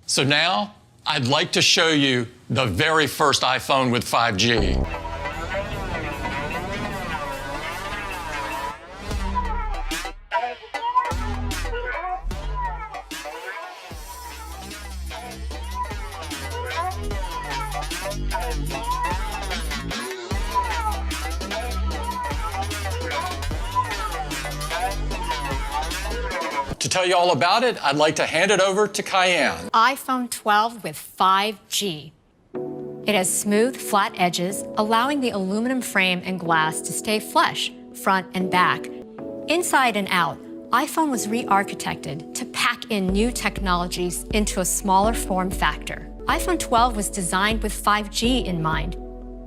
So now, I'd like to show you the very first iPhone with 5G. To tell you all about it, I'd like to hand it over to Cayenne. iPhone 12 with 5G. It has smooth, flat edges, allowing the aluminum frame and glass to stay flush, front and back. Inside and out, iPhone was re-architected to pack in new technologies into a smaller form factor. iPhone 12 was designed with 5G in mind,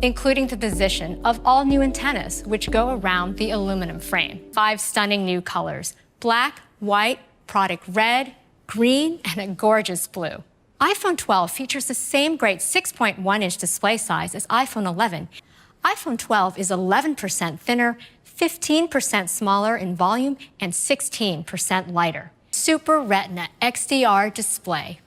including the position of all new antennas, which go around the aluminum frame. 5 stunning new colors: black, white, product red, green, and a gorgeous blue. iPhone 12 features the same great 6.1-inch display size as iPhone 11. iPhone 12 is 11% thinner, 15% smaller in volume, and 16% lighter. Super Retina XDR display.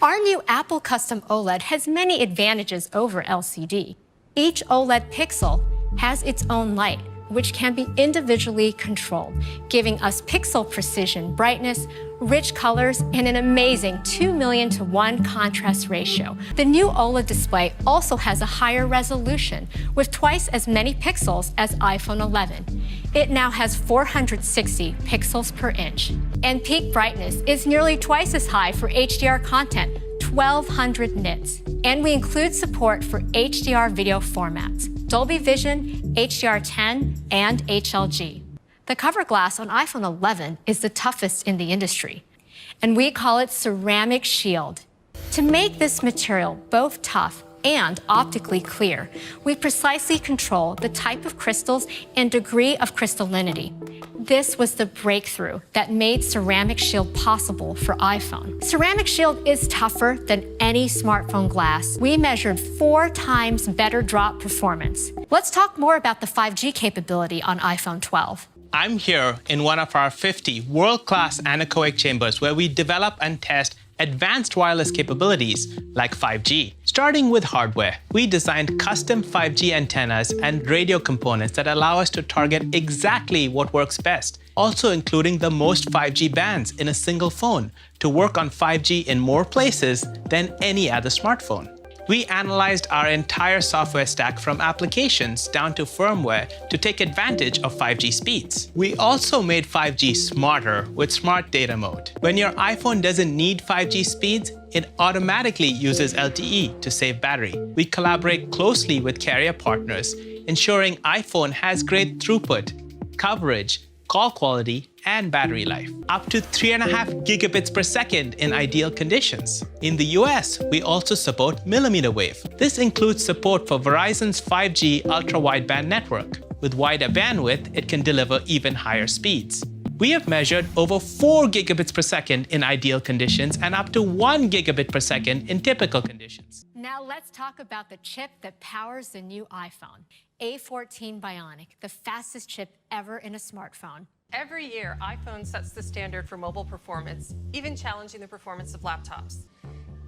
Our new Apple Custom OLED has many advantages over LCD. Each OLED pixel has its own light, which can be individually controlled, giving us pixel precision, brightness, rich colors, and an amazing 2,000,000:1 contrast ratio. The new OLED display also has a higher resolution, with twice as many pixels as iPhone 11. It now has 460 pixels per inch, and peak brightness is nearly twice as high for HDR content, 1,200 nits. And we include support for HDR video formats, Dolby Vision, HDR10, and HLG. The cover glass on iPhone 11 is the toughest in the industry, and we call it Ceramic Shield. To make this material both tough and optically clear, we precisely control the type of crystals and degree of crystallinity. This was the breakthrough that made Ceramic Shield possible for iPhone. Ceramic Shield is tougher than any smartphone glass. We measured 4 times better drop performance. Let's talk more about the 5G capability on iPhone 12. I'm here in one of our 50 world-class anechoic chambers where we develop and test advanced wireless capabilities like 5G. Starting with hardware, we designed custom 5G antennas and radio components that allow us to target exactly what works best, also including the most 5G bands in a single phone to work on 5G in more places than any other smartphone. We analyzed our entire software stack from applications down to firmware to take advantage of 5G speeds. We also made 5G smarter with Smart Data Mode. When your iPhone doesn't need 5G speeds, it automatically uses LTE to save battery. We collaborate closely with carrier partners, ensuring iPhone has great throughput, coverage, call quality, and battery life, up to 3.5 gigabits per second in ideal conditions. In the US, we also support millimeter wave. This includes support for Verizon's 5G ultra-wideband network. With wider bandwidth, it can deliver even higher speeds. We have measured over 4 gigabits per second in ideal conditions and up to 1 gigabit per second in typical conditions. Now let's talk about the chip that powers the new iPhone, A14 Bionic, the fastest chip ever in a smartphone. Every year, iPhone sets the standard for mobile performance, even challenging the performance of laptops.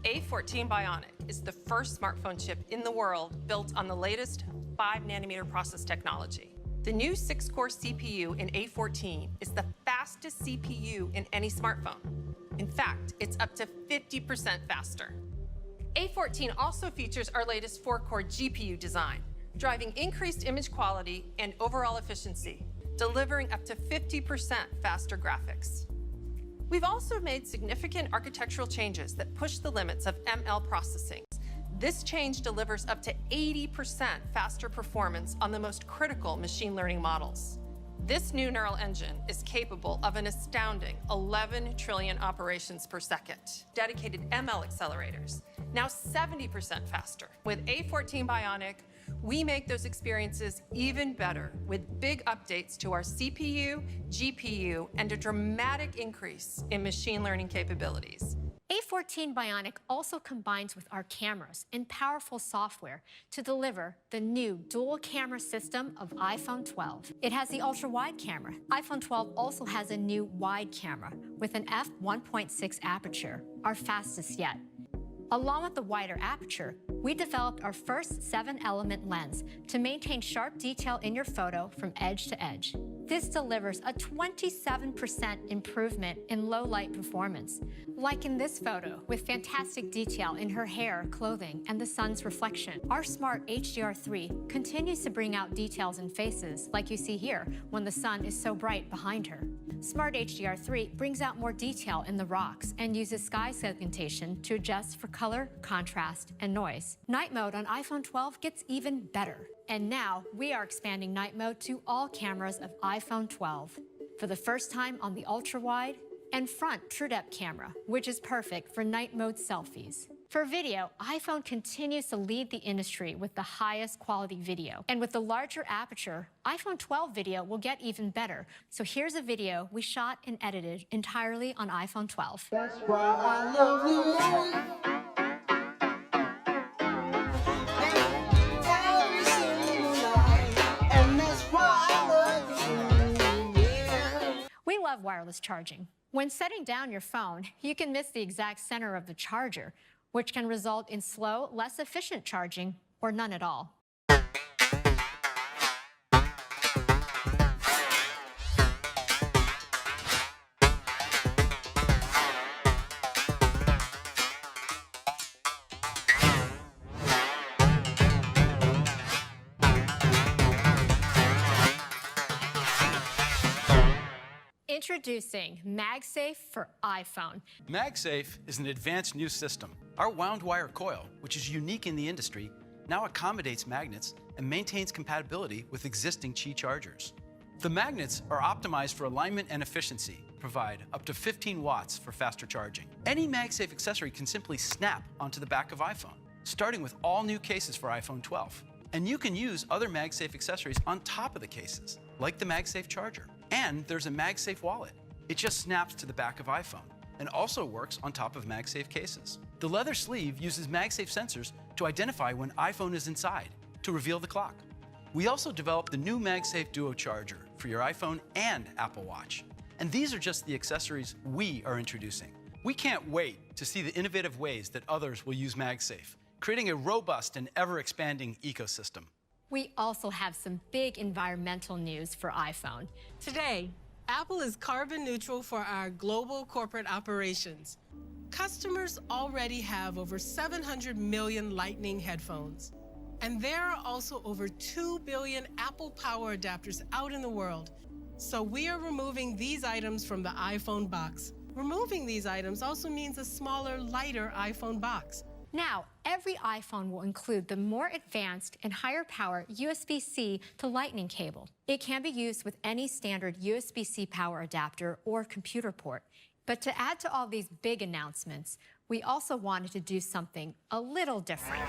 A14 Bionic is the first smartphone chip in the world built on the latest 5nm process technology. The new 6-core CPU in A14 is the fastest CPU in any smartphone. In fact, it's up to 50% faster. A14 also features our latest 4-core GPU design, driving increased image quality and overall efficiency, delivering up to 50% faster graphics. We've also made significant architectural changes that push the limits of ML processing. This change delivers up to 80% faster performance on the most critical machine learning models. This new neural engine is capable of an astounding 11 trillion operations per second. Dedicated ML accelerators, now 70% faster. With A14 Bionic, we make those experiences even better with big updates to our CPU, GPU, and a dramatic increase in machine learning capabilities. A14 Bionic also combines with our cameras and powerful software to deliver the new dual camera system of iPhone 12. It has the ultra-wide camera. iPhone 12 also has a new wide camera with an f1.6 aperture, our fastest yet. Along with the wider aperture, we developed our first 7-element lens to maintain sharp detail in your photo from edge to edge. This delivers a 27% improvement in low light performance, like in this photo with fantastic detail in her hair, clothing, and the sun's reflection. Our smart HDR3 continues to bring out details in faces, like you see here when the sun is so bright behind her. Smart HDR3 brings out more detail in the rocks and uses sky segmentation to adjust for color, contrast, and noise. Night mode on iPhone 12 gets even better. And now we are expanding night mode to all cameras of iPhone 12. For the first time on the ultra-wide and front true-depth camera, which is perfect for night mode selfies. For video, iPhone continues to lead the industry with the highest quality video. And with the larger aperture, iPhone 12 video will get even better. So here's a video we shot and edited entirely on iPhone 12. That's why I love you. And that's why I love you. Yeah. We love wireless charging. When setting down your phone, you can miss the exact center of the charger, which can result in slow, less efficient charging, or none at all. Introducing MagSafe for iPhone. MagSafe is an advanced new system. Our wound wire coil, which is unique in the industry, now accommodates magnets and maintains compatibility with existing Qi chargers. The magnets are optimized for alignment and efficiency, provide up to 15 watts for faster charging. Any MagSafe accessory can simply snap onto the back of iPhone, starting with all new cases for iPhone 12. And you can use other MagSafe accessories on top of the cases, like the MagSafe charger. And there's a MagSafe wallet. It just snaps to the back of iPhone and also works on top of MagSafe cases. The leather sleeve uses MagSafe sensors to identify when iPhone is inside to reveal the clock. We also developed the new MagSafe Duo charger for your iPhone and Apple Watch. And these are just the accessories we are introducing. We can't wait to see the innovative ways that others will use MagSafe, creating a robust and ever-expanding ecosystem. We also have some big environmental news for iPhone. Today, Apple is carbon neutral for our global corporate operations. Customers already have over 700 million Lightning headphones. And there are also over 2 billion Apple Power adapters out in the world. So we are removing these items from the iPhone box. Removing these items also means a smaller, lighter iPhone box. Now, every iPhone will include the more advanced and higher power USB-C to Lightning cable. It can be used with any standard USB-C power adapter or computer port. But to add to all these big announcements, we also wanted to do something a little different.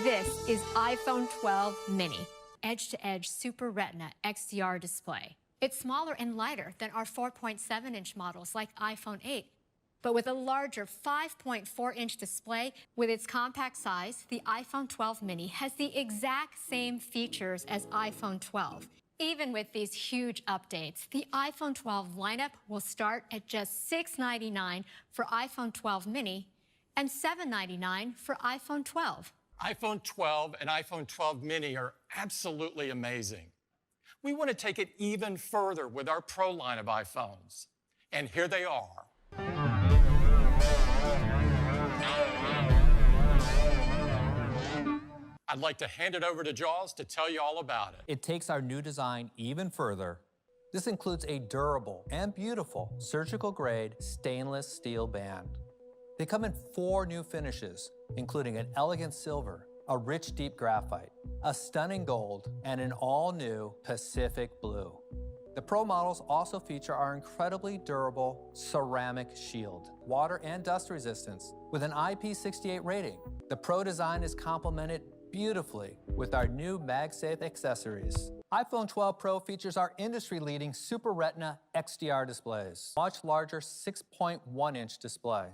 This is iPhone 12 mini, edge-to-edge Super Retina XDR display. It's smaller and lighter than our 4.7-inch models like iPhone 8. But with a larger 5.4-inch display, with its compact size, the iPhone 12 mini has the exact same features as iPhone 12. Even with these huge updates, the iPhone 12 lineup will start at just $699 for iPhone 12 mini and $799 for iPhone 12. iPhone 12 and iPhone 12 mini are absolutely amazing. We want to take it even further with our Pro line of iPhones. And here they are. I'd like to hand it over to Jaws to tell you all about it. It takes our new design even further. This includes a durable and beautiful surgical-grade stainless steel band. They come in 4 new finishes, including an elegant silver, a rich deep graphite, a stunning gold, and an all-new Pacific blue. The Pro models also feature our incredibly durable ceramic shield, water and dust resistance with an IP68 rating. The Pro design is complemented beautifully with our new MagSafe accessories. iPhone 12 Pro features our industry-leading Super Retina XDR displays, much larger 6.1-inch display.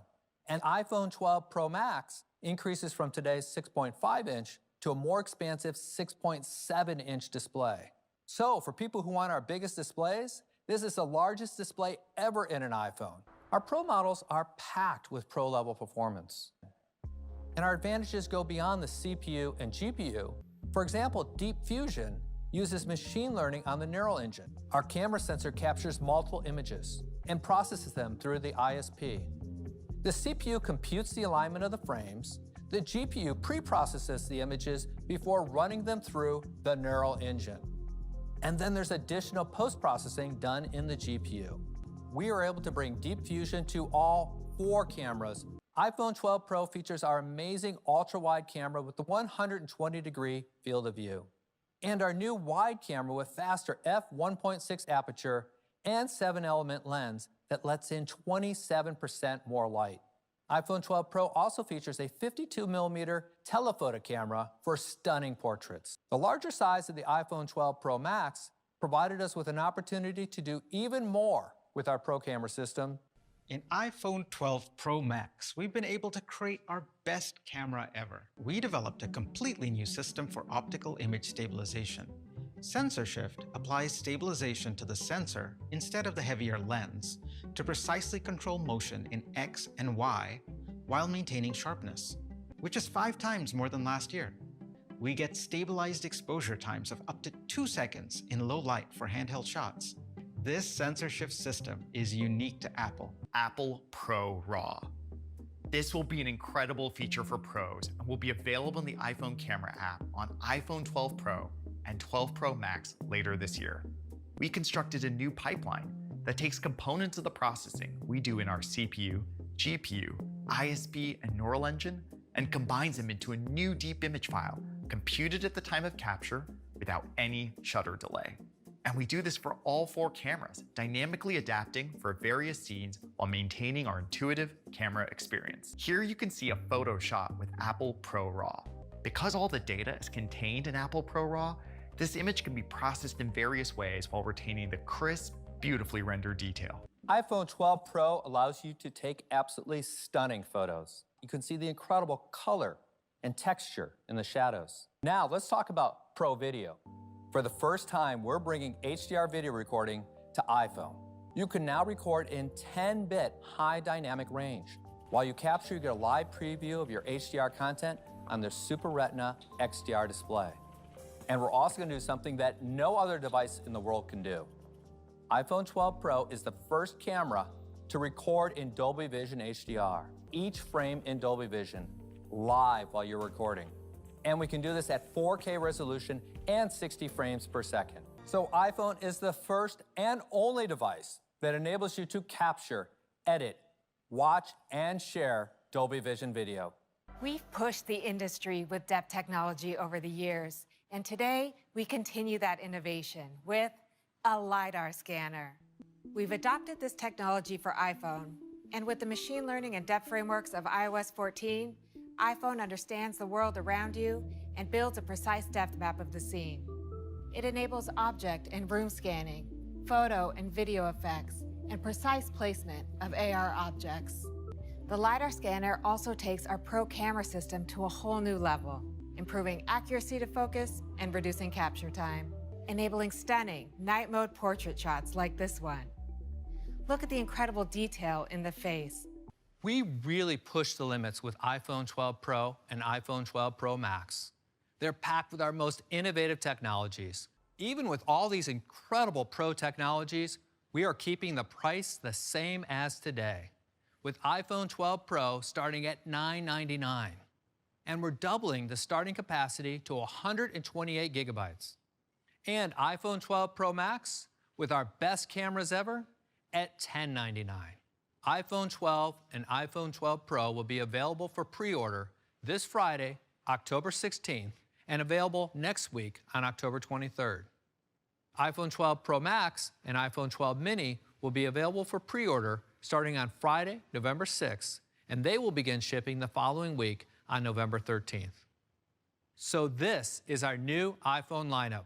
And iPhone 12 Pro Max increases from today's 6.5-inch to a more expansive 6.7-inch display. So for people who want our biggest displays, this is the largest display ever in an iPhone. Our Pro models are packed with Pro-level performance. And our advantages go beyond the CPU and GPU. For example, Deep Fusion uses machine learning on the neural engine. Our camera sensor captures multiple images and processes them through the ISP. The CPU computes the alignment of the frames. The GPU pre-processes the images before running them through the neural engine. And then there's additional post-processing done in the GPU. We are able to bring Deep Fusion to all 4 cameras. iPhone 12 Pro features our amazing ultra-wide camera with the 120-degree field of view, and our new wide camera with faster f1.6 aperture and 7-element lens that lets in 27% more light. iPhone 12 Pro also features a 52mm telephoto camera for stunning portraits. The larger size of the iPhone 12 Pro Max provided us with an opportunity to do even more with our Pro camera system. In iPhone 12 Pro Max, we've been able to create our best camera ever. We developed a completely new system for optical image stabilization. Sensor Shift applies stabilization to the sensor instead of the heavier lens to precisely control motion in X and Y while maintaining sharpness, which is 5 times more than last year. We get stabilized exposure times of up to 2 seconds in low light for handheld shots. This sensor shift system is unique to Apple. Apple Pro RAW. This will be an incredible feature for pros and will be available in the iPhone camera app on iPhone 12 Pro and 12 Pro Max later this year. We constructed a new pipeline that takes components of the processing we do in our CPU, GPU, ISP, and neural engine and combines them into a new deep image file computed at the time of capture without any shutter delay. And we do this for all 4 cameras, dynamically adapting for various scenes while maintaining our intuitive camera experience. Here you can see a photo shot with Apple Pro RAW. Because all the data is contained in Apple Pro RAW, this image can be processed in various ways while retaining the crisp, beautifully rendered detail. iPhone 12 Pro allows you to take absolutely stunning photos. You can see the incredible color and texture in the shadows. Now let's talk about Pro Video. For the first time, we're bringing HDR video recording to iPhone. You can now record in 10-bit high dynamic range. While you capture, you get a live preview of your HDR content on the Super Retina XDR display. And we're also going to do something that no other device in the world can do. iPhone 12 Pro is the first camera to record in Dolby Vision HDR, each frame in Dolby Vision, live while you're recording. And we can do this at 4K resolution and 60 frames per second. So iPhone is the first and only device that enables you to capture, edit, watch, and share Dolby Vision video. We've pushed the industry with depth technology over the years, and today we continue that innovation with a LiDAR scanner. We've adopted this technology for iPhone, and with the machine learning and depth frameworks of iOS 14, iPhone understands the world around you and builds a precise depth map of the scene. It enables object and room scanning, photo and video effects, and precise placement of AR objects. The LiDAR scanner also takes our Pro camera system to a whole new level, improving accuracy to focus and reducing capture time, enabling stunning night mode portrait shots like this one. Look at the incredible detail in the face. We really push the limits with iPhone 12 Pro and iPhone 12 Pro Max. They're packed with our most innovative technologies. Even with all these incredible Pro technologies, we are keeping the price the same as today, with iPhone 12 Pro starting at $999. And we're doubling the starting capacity to 128 gigabytes. And iPhone 12 Pro Max, with our best cameras ever, at $1099. iPhone 12 and iPhone 12 Pro will be available for pre-order this Friday, October 16th, and available next week on October 23rd. iPhone 12 Pro Max and iPhone 12 mini will be available for pre-order starting on Friday, November 6th, and they will begin shipping the following week on November 13th. So this is our new iPhone lineup.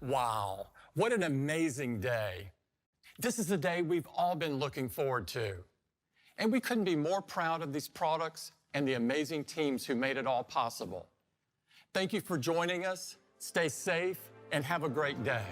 Wow, what an amazing day. This is the day we've all been looking forward to. And we couldn't be more proud of these products and the amazing teams who made it all possible. Thank you for joining us. Stay safe and have a great day.